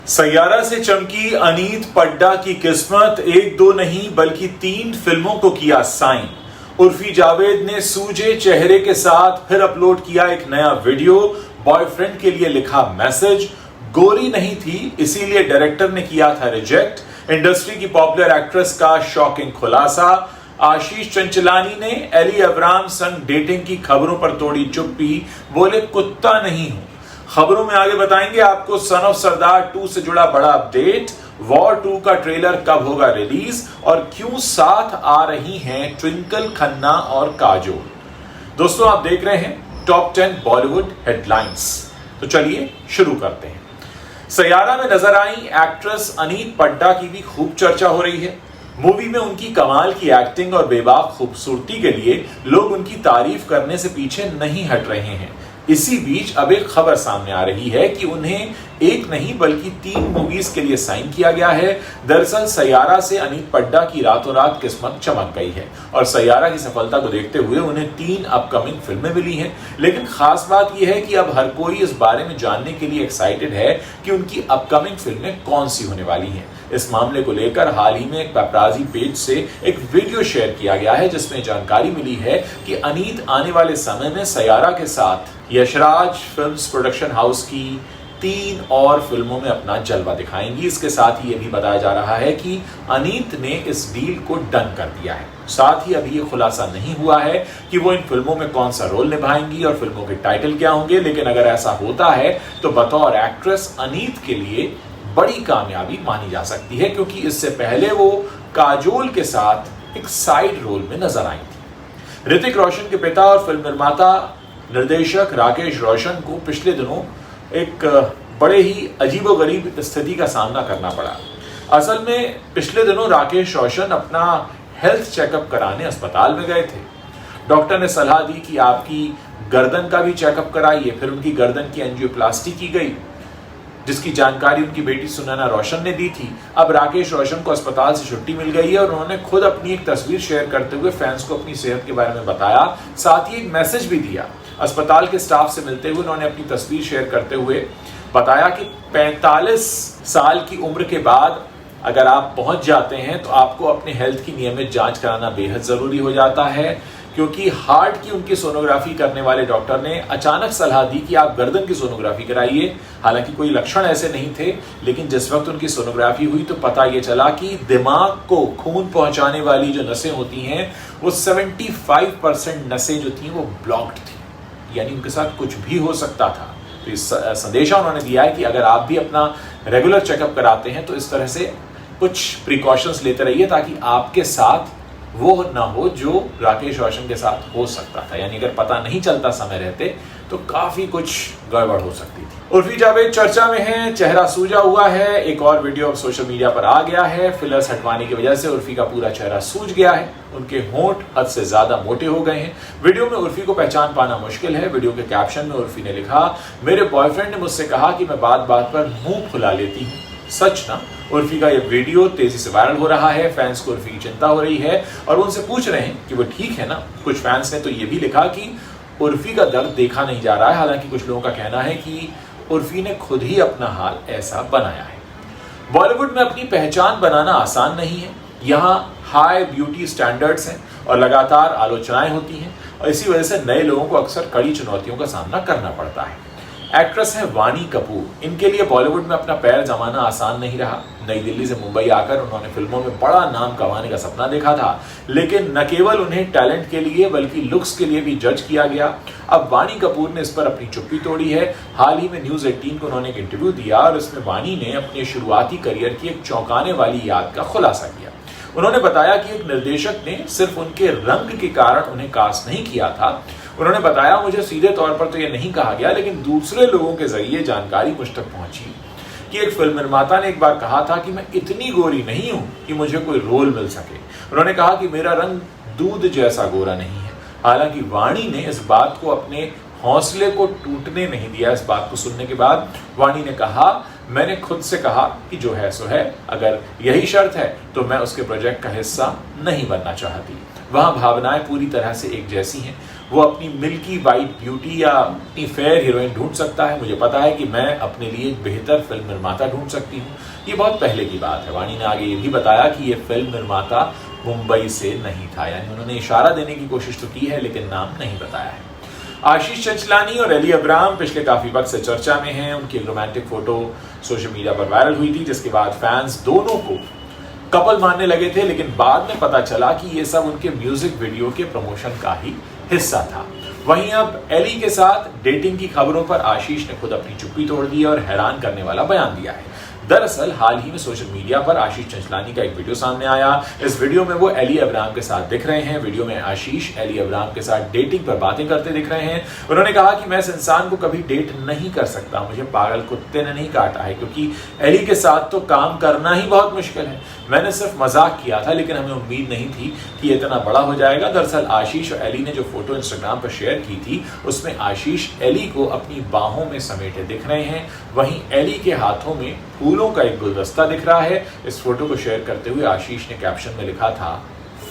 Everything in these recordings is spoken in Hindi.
सैयारा से चमकी अनीत पड्डा की किस्मत एक दो नहीं बल्कि 3 फिल्मों को किया साइन। उर्फी जावेद ने सूजे चेहरे के साथ फिर अपलोड किया एक नया वीडियो। बॉयफ्रेंड के लिए लिखा मैसेज, गोरी नहीं थी इसीलिए डायरेक्टर ने किया था रिजेक्ट। इंडस्ट्री की पॉपुलर एक्ट्रेस का शॉकिंग खुलासा। आशीष चंचलानी ने एली अब्राम संग डेटिंग की खबरों पर तोड़ी चुप्पी, बोले कुत्ता नहीं हूं। खबरों में आगे बताएंगे आपको सन ऑफ सरदार 2 से जुड़ा बड़ा अपडेट, वॉर 2 का ट्रेलर कब होगा रिलीज और क्यों साथ आ रही हैं ट्विंकल खन्ना और काजोल। दोस्तों आप देख रहे हैं टॉप 10 बॉलीवुड हेडलाइंस। तो चलिए शुरू करते हैं। सैयारा में नजर आई एक्ट्रेस अनीत पड्डा की भी खूब चर्चा हो रही है। मूवी में उनकी कमाल की एक्टिंग और बेबाक खूबसूरती के लिए लोग उनकी तारीफ करने से पीछे नहीं हट रहे हैं। इसी बीच अब एक खबर सामने आ रही है कि उन्हें एक नहीं बल्कि 3 मूवीज के लिए साइन किया गया है। दरअसल सैयारा से अनीत पड्डा की रातों रात किस्मत चमक गई है और सैयारा की सफलता को देखते हुए उन्हें 3 अपकमिंग फिल्में मिली हैं। लेकिन खास बात यह है कि अब हर कोई इस बारे में जानने के लिए एक्साइटेड है कि उनकी अपकमिंग फिल्में कौन सी होने वाली हैं। इस मामले को लेकर हाल ही में एक पेपराजी पेज से एक वीडियो शेयर किया गया है जिसमें जानकारी मिली है कि अनीत आने वाले समय में सैयारा के साथ यशराज फिल्म्स प्रोडक्शन हाउस की 3 और फिल्मों में अपना जलवा दिखाएंगी। इसके साथ ही यह भी बताया जा रहा है कि अनीत ने इस डील को डन कर दिया है। साथ ही अभी यह खुलासा नहीं हुआ है कि वो इन फिल्मों में कौन सा रोल निभाएंगी और फिल्मों के टाइटल क्या होंगे, लेकिन अगर ऐसा होता है तो बतौर एक्ट्रेस अनीत के लिए बड़ी कामयाबी मानी जा सकती है, क्योंकि इससे पहले वो काजोल के साथ एक साइड रोल में नजर आई थी। ऋतिक रोशन के पिता और फिल्म निर्माता निर्देशक राकेश रोशन को पिछले दिनों एक बड़े ही अजीबोगरीब स्थिति का सामना करना पड़ा। असल में पिछले दिनों राकेश रोशन अपना हेल्थ चेकअप कराने अस्पताल में गए थे। डॉक्टर ने सलाह दी कि आपकी गर्दन का भी चेकअप कराइए। फिर उनकी गर्दन की एंजियोप्लास्टी की गई, जिसकी जानकारी उनकी बेटी सुनैना रोशन ने दी थी। अब राकेश रोशन को अस्पताल से छुट्टी मिल गई है और उन्होंने खुद अपनी एक तस्वीर शेयर करते हुए फैंस को अपनी सेहत के बारे में बताया, साथ ही एक मैसेज भी दिया। अस्पताल के स्टाफ से मिलते हुए उन्होंने अपनी तस्वीर शेयर करते हुए बताया कि 45 साल की उम्र के बाद अगर आप पहुंच जाते हैं तो आपको अपने हेल्थ की नियमित जांच कराना बेहद जरूरी हो जाता है, क्योंकि हार्ट की उनकी सोनोग्राफी करने वाले डॉक्टर ने अचानक सलाह दी कि आप गर्दन की सोनोग्राफी कराइए। हालांकि कोई लक्षण ऐसे नहीं थे, लेकिन जिस वक्त उनकी सोनोग्राफी हुई तो पता ये चला कि दिमाग को खून पहुंचाने वाली जो नसें होती हैं वो 75% नसें जो थी वो ब्लॉक्ड थी, यानी उनके साथ कुछ भी हो सकता था। तो इस संदेशा उन्होंने दिया है कि अगर आप भी अपना रेगुलर चेकअप कराते हैं तो इस तरह से कुछ प्रिकॉशंस लेते रहिए ताकि आपके साथ वो ना हो जो राकेश रोशन के साथ हो सकता था। यानी अगर पता नहीं चलता समय रहते तो काफी कुछ गड़बड़ हो सकती थी। उर्फी जावेद चर्चा में है, चेहरा सूजा हुआ है। एक और वीडियो अब सोशल मीडिया पर आ गया है। फिलर्स हटवाने की वजह से उर्फी का पूरा चेहरा सूज गया है। उनके होंठ हद से ज्यादा मोटे हो गए हैं। वीडियो में उर्फी को पहचान पाना मुश्किल है। वीडियो के कैप्शन में उर्फी ने लिखा, मेरे बॉयफ्रेंड ने मुझसे कहा कि मैं बात बात पर मुंह फुला लेती हूँ। सच ना? उर्फी का यह वीडियो तेजी से वायरल हो रहा है। फैंस को उर्फी की चिंता हो रही है और उनसे पूछ रहे हैं कि वो ठीक है ना। कुछ फैंस ने तो ये भी लिखा कि उर्फी का दर्द देखा नहीं जा रहा है। हालांकि कुछ लोगों का कहना है कि उर्फी ने खुद ही अपना हाल ऐसा बनाया है। बॉलीवुड में अपनी पहचान बनाना आसान नहीं है। यहाँ हाई ब्यूटी स्टैंडर्ड्स हैं और लगातार आलोचनाएं होती हैं और इसी वजह से नए लोगों को अक्सर कड़ी चुनौतियों का सामना करना पड़ता है। एक्ट्रेस है वाणी कपूर। इनके लिए बॉलीवुड में अपना पैर जमाना आसान नहीं रहा। नई दिल्ली से मुंबई आकर उन्होंने फिल्मों में बड़ा नाम कमाने का सपना देखा था, लेकिन न केवल उन्हें टैलेंट के लिए बल्कि लुक्स के लिए भी जज किया गया। अब वाणी कपूर ने इस पर अपनी चुप्पी तोड़ी है। हाल ही में न्यूज 18 को उन्होंने एक इंटरव्यू दिया और इसमें वाणी ने अपने शुरुआती करियर की एक चौंकाने वाली याद का खुलासा किया। उन्होंने बताया कि एक निर्देशक ने सिर्फ उनके रंग के कारण उन्हें कास्ट नहीं किया था। उन्होंने बताया, मुझे सीधे तौर पर तो यह नहीं कहा गया, लेकिन दूसरे लोगों के जरिए जानकारी मुझ तक पहुंची कि एक फिल्म निर्माता ने एक बार कहा था कि मैं इतनी गोरी नहीं हूं कि मुझे कोई रोल मिल सके। उन्होंने कहा कि मेरा रंग दूध जैसा गोरा नहीं है। हालांकि वाणी ने इस बात को अपने हौसले को टूटने नहीं दिया। इस बात को सुनने के बाद वाणी ने कहा, मैंने खुद से कहा कि जो है सो है, अगर यही शर्त है तो मैं उसके प्रोजेक्ट का हिस्सा नहीं बनना चाहती। वहां भावनाएं पूरी तरह से एक जैसी हैं। वो अपनी मिल्की वाइट ब्यूटी या अपनी फेयर हीरोइन ढूंढ सकता है, मुझे पता है कि मैं अपने लिए एक बेहतर फिल्म निर्माता ढूंढ सकती हूँ। ये बहुत पहले की बात है। वाणी ने आगे ये भी बताया कि ये फिल्म निर्माता मुंबई से नहीं था, यानी उन्होंने इशारा देने की कोशिश तो की है लेकिन नाम नहीं बताया है। आशीष चंचलानी और एली अब्राहम पिछले काफी वक्त से चर्चा में हैं। उनकी एक रोमांटिक फोटो सोशल मीडिया पर वायरल हुई थी, जिसके बाद फैंस दोनों को कपल मानने लगे थे, लेकिन बाद में पता चला कि ये सब उनके म्यूजिक वीडियो के प्रमोशन का ही हिस्सा था। वहीं अब एली के साथ डेटिंग की खबरों पर आशीष ने खुद अपनी चुप्पी तोड़ दी और हैरान करने वाला बयान दिया है। दरअसल हाल ही में सोशल मीडिया पर आशीष चंचलानी का एक वीडियो सामने आया। इस वीडियो में वो एली अब्राहम के साथ दिख रहे हैं। वीडियो में आशीष एली अब्राहम के साथ डेटिंग पर बातें करते दिख रहे हैं। उन्होंने कहा कि मैं इस इंसान को कभी डेट नहीं कर सकता, मुझे पागल कुत्ते ने नहीं काटा है, क्योंकि एली के साथ तो काम करना ही बहुत मुश्किल है। मैंने सिर्फ मजाक किया था, लेकिन हमें उम्मीद नहीं थी कि इतना बड़ा हो जाएगा। दरअसल आशीष और एली ने जो फोटो इंस्टाग्राम पर शेयर की थी, उसमें आशीष एली को अपनी बाहों में समेटे दिख रहे हैं। वहीं एली के हाथों में फूलों का एक गुलदस्ता दिख रहा है। इस फोटो को शेयर करते हुए आशीष ने कैप्शन में लिखा था,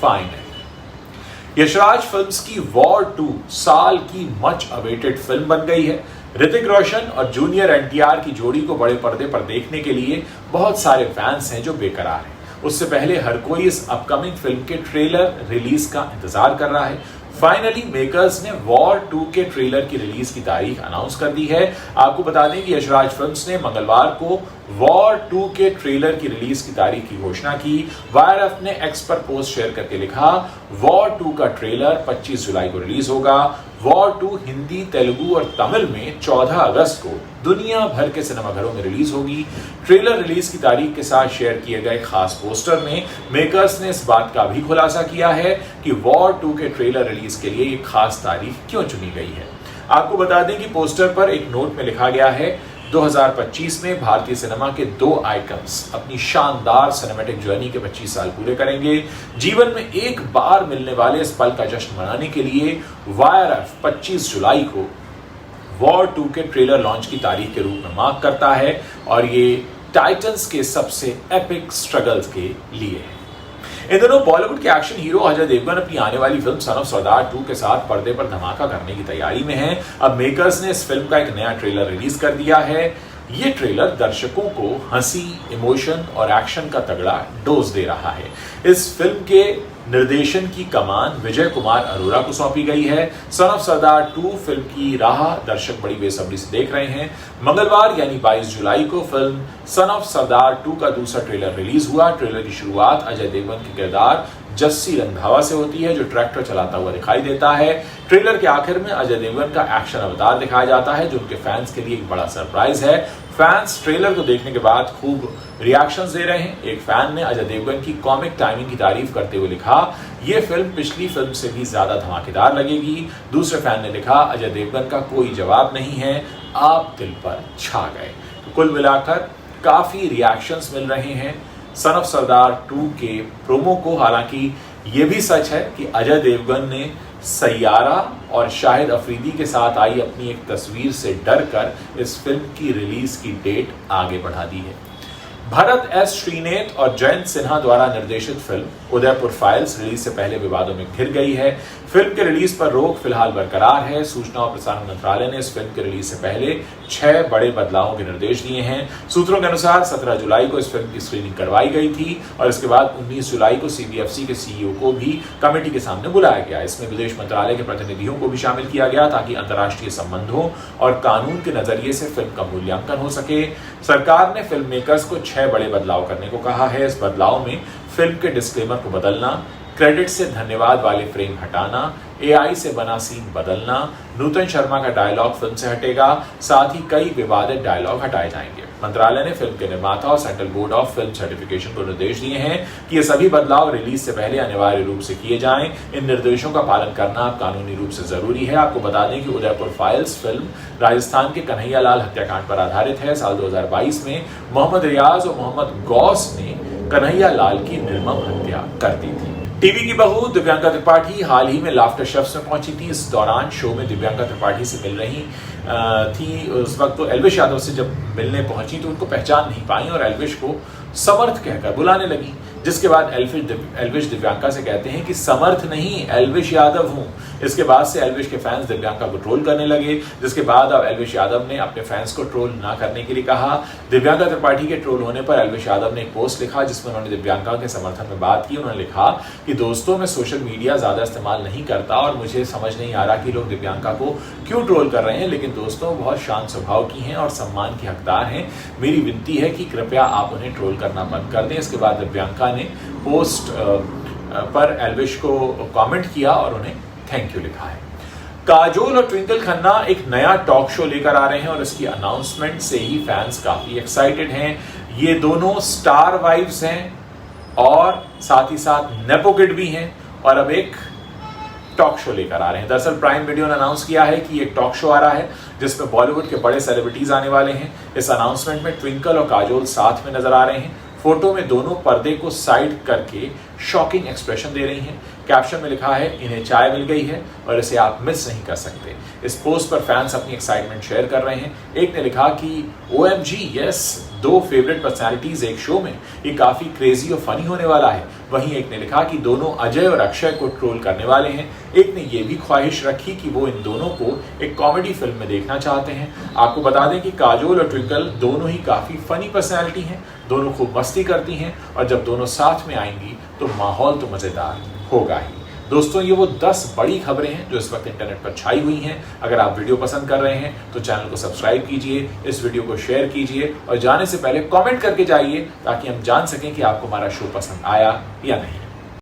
फाइनल। यशराज फिल्म्स की वॉर 2 साल की मच अवेटेड फिल्म बन गई है। ऋतिक रोशन और जूनियर एनटीआर की जोड़ी को बड़े पर्दे पर देखने के लिए बहुत सारे फैंस हैं जो बेकरार हैं। उससे पहले हर कोई इस अपकमिंग फिल्म के ट्रेलर रिलीज का इंतजार कर रहा है। फाइनली मेकर्स ने वॉर 2 के ट्रेलर की रिलीज की तारीख अनाउंस कर दी है। आपको बता दें कि यशराज फिल्म्स ने मंगलवार को वॉर 2 के ट्रेलर की रिलीज की तारीख की घोषणा की। वायरएफ ने एक्स पर पोस्ट शेयर करके लिखा, वॉर 2 का ट्रेलर 25 जुलाई को रिलीज होगा। वॉर 2 हिंदी, तेलुगु और तमिल में 14 अगस्त को दुनिया भर के सिनेमाघरों में रिलीज होगी। ट्रेलर रिलीज की तारीख के साथ शेयर किए गए खास पोस्टर में मेकर्स ने इस बात का भी खुलासा किया है कि वॉर 2 के ट्रेलर रिलीज के लिए एक खास तारीख क्यों चुनी गई है। आपको बता दें कि पोस्टर पर एक नोट में लिखा गया है, 2025 में भारतीय सिनेमा के 2 आइकन्स अपनी शानदार सिनेमैटिक जर्नी के 25 साल पूरे करेंगे। जीवन में एक बार मिलने वाले इस पल का जश्न मनाने के लिए वायरएफ 25 जुलाई को वॉर 2 के ट्रेलर लॉन्च की तारीख के रूप में मार्क करता है, और ये टाइटन्स के सबसे एपिक स्ट्रगल्स के लिए है। इन दोनों बॉलीवुड के एक्शन हीरो अजय देवगन अपनी आने वाली फिल्म सन ऑफ सरदार 2 के साथ पर्दे पर धमाका करने की तैयारी में हैं। अब मेकर्स ने इस फिल्म का एक नया ट्रेलर रिलीज कर दिया है। ये ट्रेलर दर्शकों को हंसी, इमोशन और एक्शन का तगड़ा डोज दे रहा है। इस फिल्म के निर्देशन की कमान विजय कुमार अरोरा को सौंपी गई है। सन ऑफ सरदार 2 फिल्म की राह दर्शक बड़ी बेसब्री से देख रहे हैं। मंगलवार यानी 22 जुलाई को फिल्म सन ऑफ सरदार 2 का दूसरा ट्रेलर रिलीज हुआ। ट्रेलर की शुरुआत अजय देवगन के किरदार जस्सी रंधावा से होती है, जो ट्रैक्टर चलाता हुआ दिखाई देता है। ट्रेलर के आखिर में अजय देवगन का एक्शन अवतार दिखाया जाता है, जो उनके फैंस के लिए एक बड़ा सरप्राइज है। फैंस ट्रेलर को देखने के बाद खूब रिएक्शंस दे रहे हैं। एक फैन ने अजय देवगन की कॉमिक टाइमिंग की तारीफ करते हुए लिखा, यह फिल्म पिछली फिल्म से भी ज्यादा धमाकेदार लगेगी। दूसरे फैन ने लिखा, अजय देवगन का कोई जवाब नहीं है, आप दिल पर छा गए। तो कुल मिलाकर काफी रिएक्शंस मिल रहे हैं सन ऑफ सरदार 2 के प्रोमो को। हालांकि ये भी सच है कि अजय देवगन ने सैयारा और शाहिद अफरीदी के साथ आई अपनी एक तस्वीर से डरकर इस फिल्म की रिलीज की डेट आगे बढ़ा दी है। भरत एस श्रीनेत और जयंत सिन्हा द्वारा निर्देशित फिल्म उदयपुर फाइल्स रिलीज से पहले विवादों में घिर गई है। फिल्म के रिलीज पर रोक फिलहाल बरकरार है। सूचना और प्रसारण मंत्रालय ने इस फिल्म के रिलीज से पहले 6 बड़े बदलावों के निर्देश दिए हैं। सूत्रों के अनुसार 17 जुलाई को इस फिल्म की स्क्रीनिंग करवाई गई थी और इसके बाद 19 जुलाई को सीबीएफसी के सीईओ को भी कमेटी के सामने बुलाया गया। इसमें विदेश मंत्रालय के प्रतिनिधियों को भी शामिल किया गया ताकि अंतर्राष्ट्रीय संबंधों और कानून के नजरिए से फिल्म का मूल्यांकन हो सके। सरकार ने फिल्म मेकर्स को 6 बड़े बदलाव करने को कहा है। इस बदलाव में फिल्म के डिस्क्लेमर को बदलना, क्रेडिट से धन्यवाद वाले फ्रेम हटाना, एआई से बना सीन बदलना, नूतन शर्मा का डायलॉग फिल्म से हटेगा, साथ ही कई विवादित डायलॉग हटाए जाएंगे। मंत्रालय ने फिल्म के निर्माता और central board of film certification को निर्देश दिए हैं कि ये सभी बदलाव रिलीज से पहले अनिवार्य रूप से किए जाएं। इन निर्देशों का पालन करना कानूनी रूप से जरूरी है। आपको बता दें कि उदयपुर फाइल्स फिल्म राजस्थान के कन्हैया लाल हत्याकांड पर आधारित है। साल 2022 में मोहम्मद रियाज और मोहम्मद गौस ने कन्हैया लाल की निर्मम हत्या कर दी थी। टीवी की बहू दिव्यांका त्रिपाठी हाल ही में लाफ्टर शेफ्स में पहुंची थी। इस दौरान शो में दिव्यांका त्रिपाठी से मिल रही थी। उस वक्त तो एल्विश यादव से जब मिलने पहुंची तो उनको पहचान नहीं पाई और एल्विश को समर्थ कहकर बुलाने लगी, जिसके बाद एल्विश दिव्यांका से कहते हैं कि समर्थ नहीं एल्विश यादव हूं। इसके बाद से एल्विश के फैंस दिव्यांका को ट्रोल करने लगे, जिसके बाद अब एल्विश यादव ने अपने फैंस को ट्रोल ना करने के लिए कहा। दिव्यांका त्रिपाठी के ट्रोल होने पर एल्विश यादव ने एक पोस्ट लिखा जिसमें उन्होंने दिव्यांका के समर्थन में बात की। उन्होंने लिखा कि दोस्तों मैं सोशल मीडिया ज्यादा इस्तेमाल नहीं करता और मुझे समझ नहीं आ रहा कि लोग दिव्यांका को क्यों ट्रोल कर रहे हैं, लेकिन दोस्तों बहुत शांत स्वभाव की हैं और सम्मान की हकदार हैं। मेरी विनती है कि कृपया आप उन्हें ट्रोल करना बंद कर दें। इसके बाद दिव्यांका ने पोस्ट पर एल्विश को कमेंट किया और उन्हें थैंक यू लिखा है। काजोल और ट्विंकल खन्ना एक नया टॉक शो लेकर आ रहे हैं और इसकी अनाउंसमेंट से ही फैंस काफी एक्साइटेड हैं। ये दोनों स्टार वाइफ्स हैं और साथ ही साथ नेपो किड भी हैं और अब एक टॉक शो लेकर आ रहे हैं। दरअसल प्राइम वीडियो ने अनाउंस किया है कि एक टॉक शो आ रहा है जिसमें बॉलीवुड के बड़े सेलिब्रिटीज आने वाले हैं। इस अनाउंसमेंट में ट्विंकल और काजोल साथ में नजर आ रहे हैं। फोटो में दोनों पर्दे को साइड करके शॉकिंग एक्सप्रेशन दे रही हैं। कैप्शन में लिखा है इन्हें चाय मिल गई है और इसे आप मिस नहीं कर सकते। इस पोस्ट पर फैंस अपनी एक्साइटमेंट शेयर कर रहे हैं। एक ने लिखा कि OMG यस, 2 फेवरेट पर्सनालिटीज एक शो में, ये काफी क्रेजी और फनी होने वाला है। वहीं एक ने लिखा कि दोनों अजय और अक्षय को ट्रोल करने वाले हैं। एक ने यह भी ख्वाहिश रखी कि वो इन दोनों को एक कॉमेडी फिल्म में देखना चाहते हैं। आपको बता दें कि काजोल और ट्विंकल दोनों ही काफी फनी पर्सनालिटी हैं, दोनों खूब मस्ती करती हैं और जब दोनों साथ में आएंगी तो माहौल तो मजेदार होगा ही। दोस्तों ये वो 10 बड़ी खबरें हैं जो इस वक्त इंटरनेट पर छाई हुई हैं। अगर आप वीडियो पसंद कर रहे हैं तो चैनल को सब्सक्राइब कीजिए, इस वीडियो को शेयर कीजिए और जाने से पहले कमेंट करके जाइए ताकि हम जान सकें कि आपको हमारा शो पसंद आया या नहीं।